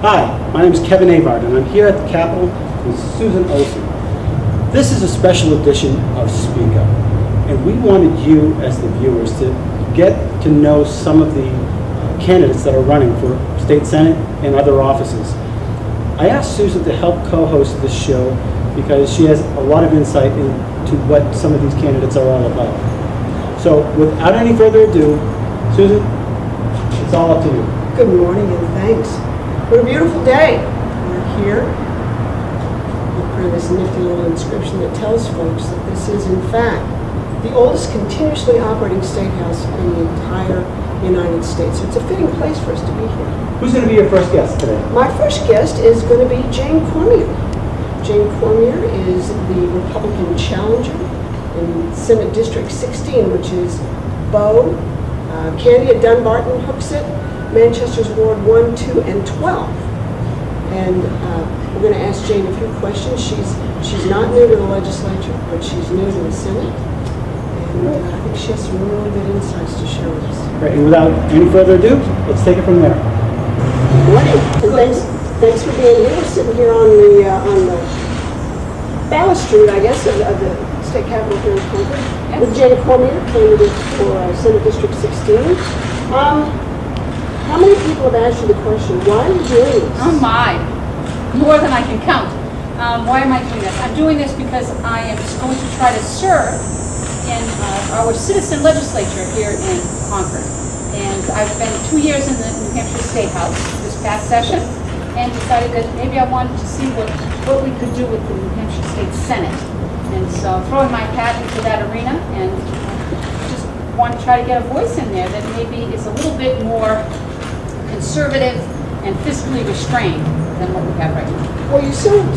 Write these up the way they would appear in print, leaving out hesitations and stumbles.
Hi, my name is Kevin AVARD, and I'm here at the Capitol with Susan Olsen. This is a special edition of Speak Up, and we wanted you, as the viewers, to get to know some of the candidates that are running for state senate and other offices. I asked Susan to help co-host this show because she has a lot of insight into what some of these candidates are all about. So, without any further ado, Susan, it's all up to you. Good morning and thanks. What a beautiful day. We're here. Look for this nifty little inscription that tells folks that this is, in fact, the oldest continuously operating state house in the entire United States. So it's a fitting place for us to be here. Who's going to be your first guest today? My first guest is going to be Jane Cormier. Jane Cormier is the Republican challenger in Senate District 16, which is Bow, Candia, Dunbarton, Hooksett, Manchester's Ward 1, 2, and 12. And we're going to ask Jane a few questions. She's not new to the legislature, but she's new to the Senate. And I think she has some really good insights to share with us. Right, and without any further ado, let's take it from there. Good morning. And thanks for being here. We're sitting here on the balustrade, I guess, of the state capitol here in Concord, yes, with Jane Cormier, candidate for Senate District 16. How many people have asked you the question, why are you doing this? Oh my, more than I can count. Why am I doing this? I'm doing this because I am going to try to serve in our citizen legislature here in Concord. And I've been 2 years in the New Hampshire State House this past session and decided that maybe I wanted to see what we could do with the New Hampshire State Senate. And so throwing my hat into that arena and just want to try to get a voice in there that maybe is a little bit more conservative and fiscally restrained than what we have right now. Well, you served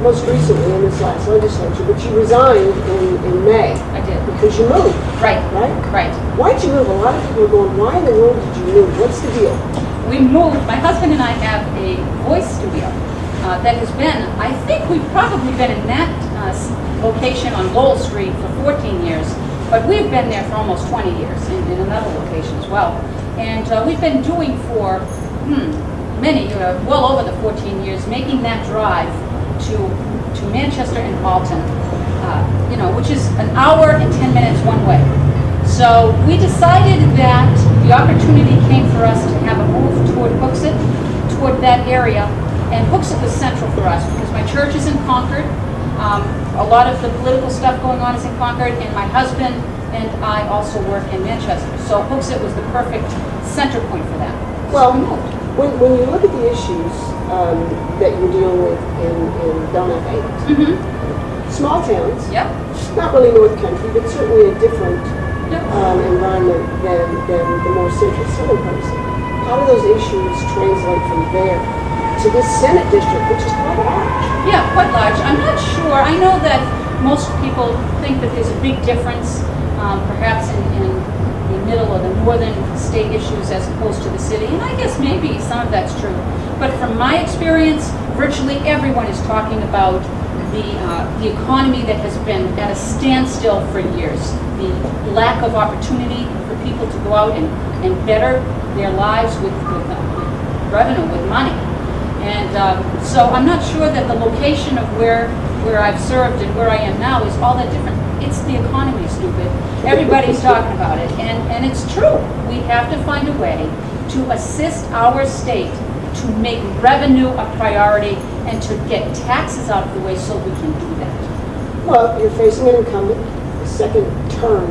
most recently in this last legislature, but you resigned in May. I did. Because you moved. Right. Right? Right. Why did you move? A lot of people are going, why in the world did you move? What's the deal? We moved. My husband and I have a voice studio that has been, I think we've probably been in that location on Lowell Street for 14 years, but we've been there for almost 20 years in another location as well. And we've been doing for many, well over the 14 years, making that drive to Manchester and Alton, which is an hour and 10 minutes one way. So we decided that the opportunity came for us to have a move toward Hooksett, toward that area, and Hooksett was central for us because my church is in Concord. A lot of the political stuff going on is in Concord, and my husband and I also work in Manchester. So Hooksett was the perfect center point for that. Well, when you look at the issues that you're dealing with in Donut Heights, small towns, yep, not really North Country, but certainly a different environment than the more central southern parts. How do those issues translate from there to this Senate district, which is quite large? Yeah, quite large. I'm not sure. I know that most people think that there's a big difference perhaps in the middle or the northern state issues as opposed to the city, and I guess maybe some of that's true. But from my experience, virtually everyone is talking about the economy that has been at a standstill for years, the lack of opportunity for people to go out and better their lives with revenue, with money. And so I'm not sure that the location of where I've served and where I am now is all that different. It's the economy, stupid. Everybody's talking about it, and it's true. We have to find a way to assist our state to make revenue a priority and to get taxes out of the way so we can do that. Well, you're facing an incumbent, a second term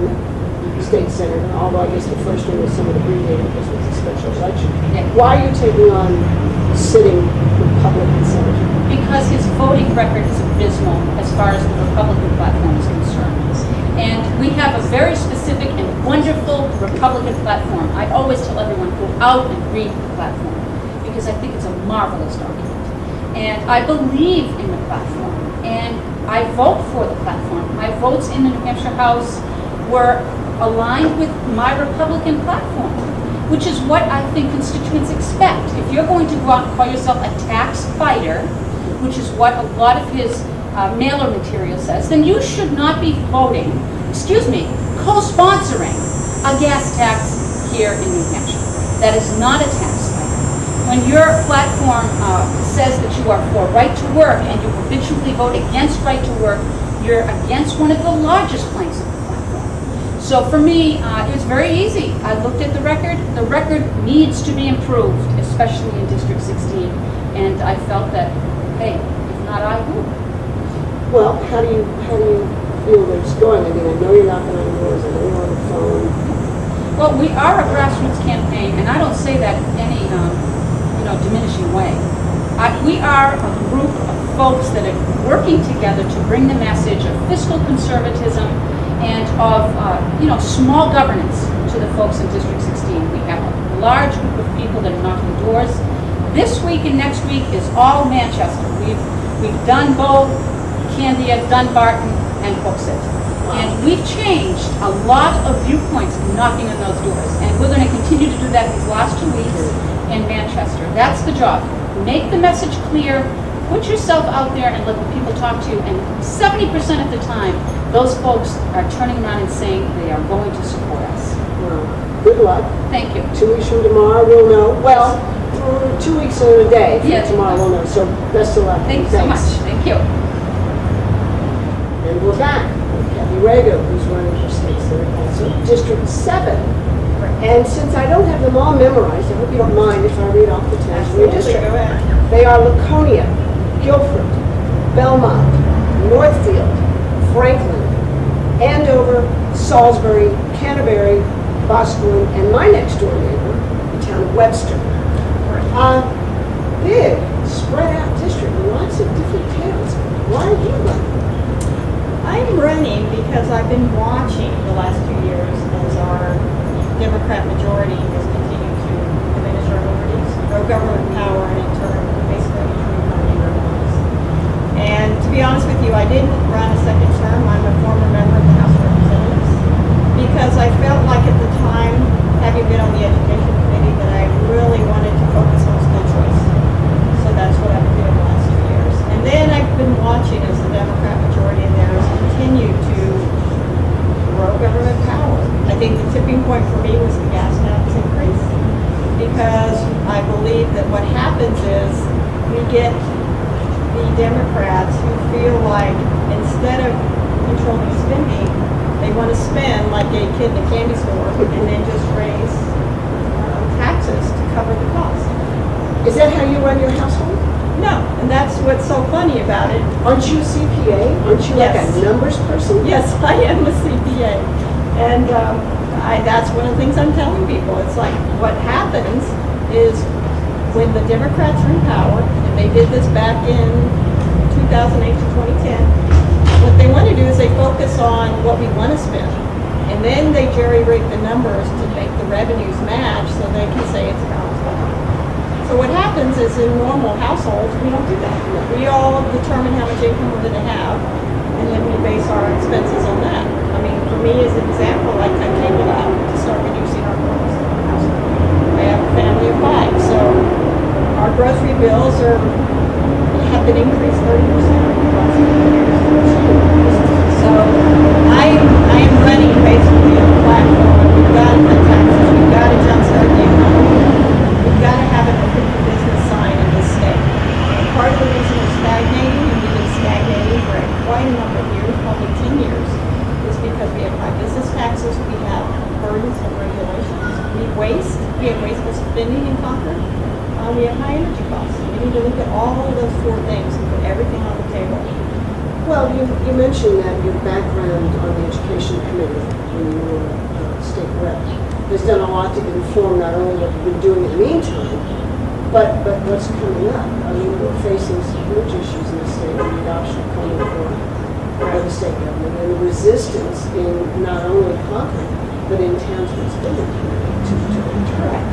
state senator, although I guess the first one was somewhat abbreviated because it was a special election. Yeah. Why are you taking on sitting Republican senator? Because his voting record is abysmal as far as the Republican platform is concerned. And we have a very specific and wonderful Republican platform. I always tell everyone, go out and read the platform because I think it's a marvelous document. And I believe in the platform, and I vote for the platform. My votes in the New Hampshire House were aligned with my Republican platform, which is what I think constituents expect. If you're going to go out and call yourself a tax fighter, which is what a lot of his mailer material says, then you should not be voting, co-sponsoring a gas tax here in New Hampshire. That is not a tax fighter. when your platform says that you are for right to work and you habitually vote against right to work, you're against one of the largest planks of the platform. So for me, it was very easy. I looked at the record. The record needs to be improved, especially in District 16. And I felt that, hey, if not I, who? Well, how do you feel that it's going? I mean, I know you're knocking on doors, I know you're on the phone. Well, we are a grassroots campaign, and I don't say that in any, diminishing way. We are a group of folks that are working together to bring the message of fiscal conservatism and of, small governance to the folks in District 16. We have a large group of people that are knocking doors. This week and next week is all Manchester. We've done both Candia, Dunbarton, and Hooksett. And we've changed a lot of viewpoints knocking on those doors. And we're going to continue to do that these last 2 weeks in Manchester. That's the job. Make the message clear, put yourself out there and let the people talk to you. And 70% of the time, those folks are turning around and saying they are going to support us. Well, good luck. Thank you. 2 weeks from tomorrow, we'll know. Well, 2 weeks and a day from Yes. tomorrow, we'll know. So best of luck. Thank you so much. Thank you. And we're back with Kathy RAGO, who's running for state senate, also District 7. And since I don't have them all memorized, I hope you don't mind if I read off the towns in your district. Go ahead. They are Laconia, Guilford, Belmont, Northfield, Franklin, Andover, Salisbury, Canterbury, Boscawen, and my next door neighbor, the town of Webster. Big, spread out district, lots of different towns. Why are you running? I'm running because I've been watching the last 2 years as our Democrat majority has continued to diminish our liberties, grow government power, and in turn basically improve our neighborhoods. And to be honest with you, I didn't run a second term. I'm a former member of the House of Representatives because I felt like at the time, having been on the education committee, that I really wanted to focus on school choice. So that's what I've been doing the last 2 years. And then I've been watching as the Democrat majority in there has continued to grow government power. I think the tipping point for me was the gas tax increase because I believe that what happens is we get the Democrats who feel like instead of controlling spending, they want to spend like a kid in a candy store and then just raise taxes to cover the cost. Is that how you run your household? No, and that's what's so funny about it. Aren't you a CPA? Aren't you like Yes. a numbers person? Yes, I am a CPA. And that's one of the things I'm telling people. It's like what happens is when the Democrats are in power, and they did this back in 2008 to 2010, what they want to do is they focus on what we want to spend. And then they jerry-rig the numbers to make the revenues match so they can say it's balanced budget. So what happens is in normal households, we don't do that. We all determine how much income we're going to have, and then we base our expenses on that. I mean, for me, as an example, I cut cable out to start reducing our bills in our household. I have a family of 5, so our grocery bills have been increased 30% over the last 2 years. So I am running basically a platform. We've got to cut taxes. We've got to jumpstart the economy. We've got to have an open for business sign in this state. And part of the reason we're stagnating, and we've been stagnating for quite a number of years, probably 10 years, is because we have high business taxes, we have burdens of regulations, we have wasteful spending in Concord, we have high energy costs. We need to look at all of those 4 things and put everything on the table. Well, you mentioned that your background on the education committee when you were state rep has done a lot to inform not only what you've been doing in the meantime, but what's coming up. I mean, we're facing some huge issues in the state with the adoption of Common Core by the state government and the resistance in not only Concord, but in towns with bigger community to interact.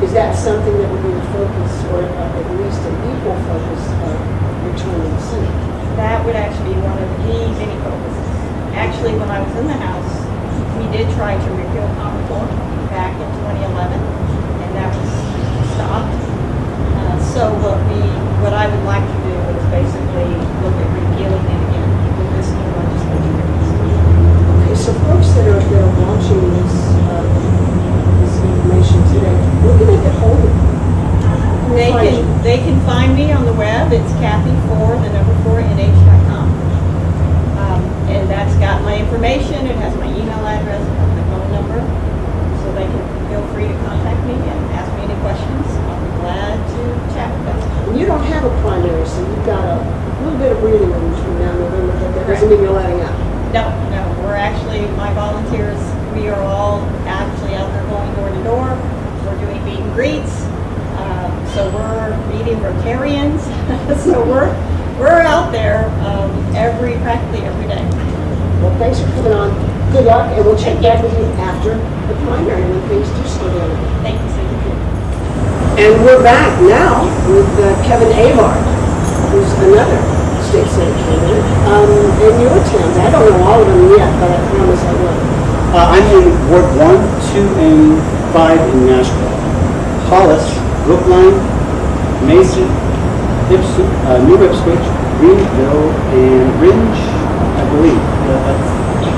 Is that something that would be the focus, or at least an equal focus of your term in the Senate? That would actually be one of the many focuses. Actually, when I was in the House, we did try to repeal Common Core back in 2011, and that was stopped. So what I would like to do is basically look at repealing it again with this new legislature. Okay, so folks that are watching this information today, where can they get hold of it? They they can find me on the web. It's Kathy4, the number 4, nh.com. And that's got my information. It has my email address, it has my phone number. So they can feel free to contact me and ask me any questions. I'll be glad to chat with them. And you don't have a primary, so you've got a little bit of breathing room between now and November, but that doesn't mean you're letting up. No, we're actually, my volunteers, we are all actually out there going door to door. We're doing meet and greets. So we're meeting Rotarians. So we're out there practically every day. Well, thanks for coming on. Good luck, and we'll check back with you after the primary when things do slow down. Thank you, Cindy. And we're back now with Kevin AVARD, who's another state senate candidate in your towns. I don't know all of them yet, but I promise I will. I'm in Ward 1, 2, and 5 in Nashville. Hollis, Brookline, Mason, New Ipswich, Greenville, and Ringe, I believe.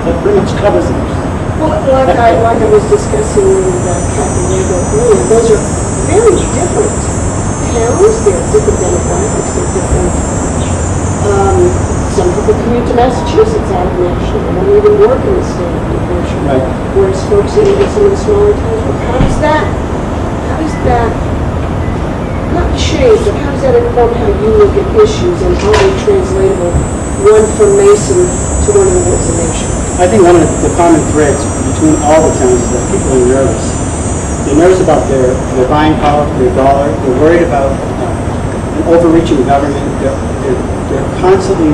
That pretty much covers it. Well, like I was discussing with Captain Rago earlier, those are very different towns. They're different demographics. They're different. Some people commute to Massachusetts out of Nashville. They don't even work in the state of New Hampshire. Right. Whereas folks in some of the smaller towns, well, how does that, not change, but how does that inform how you look at issues and how they translatable, one from Mason to one of the wards of Nation? I think one of the common threads between all the towns is that people are nervous. They're nervous about their buying power, their dollar. They're worried about an overreaching government. They're constantly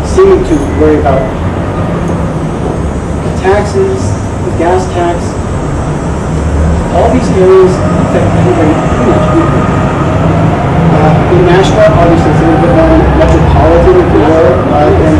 seeming to worry about the taxes, the gas tax. All these areas affect everybody pretty much equally. In Nashville, obviously, it's a little bit more metropolitan, if you will, than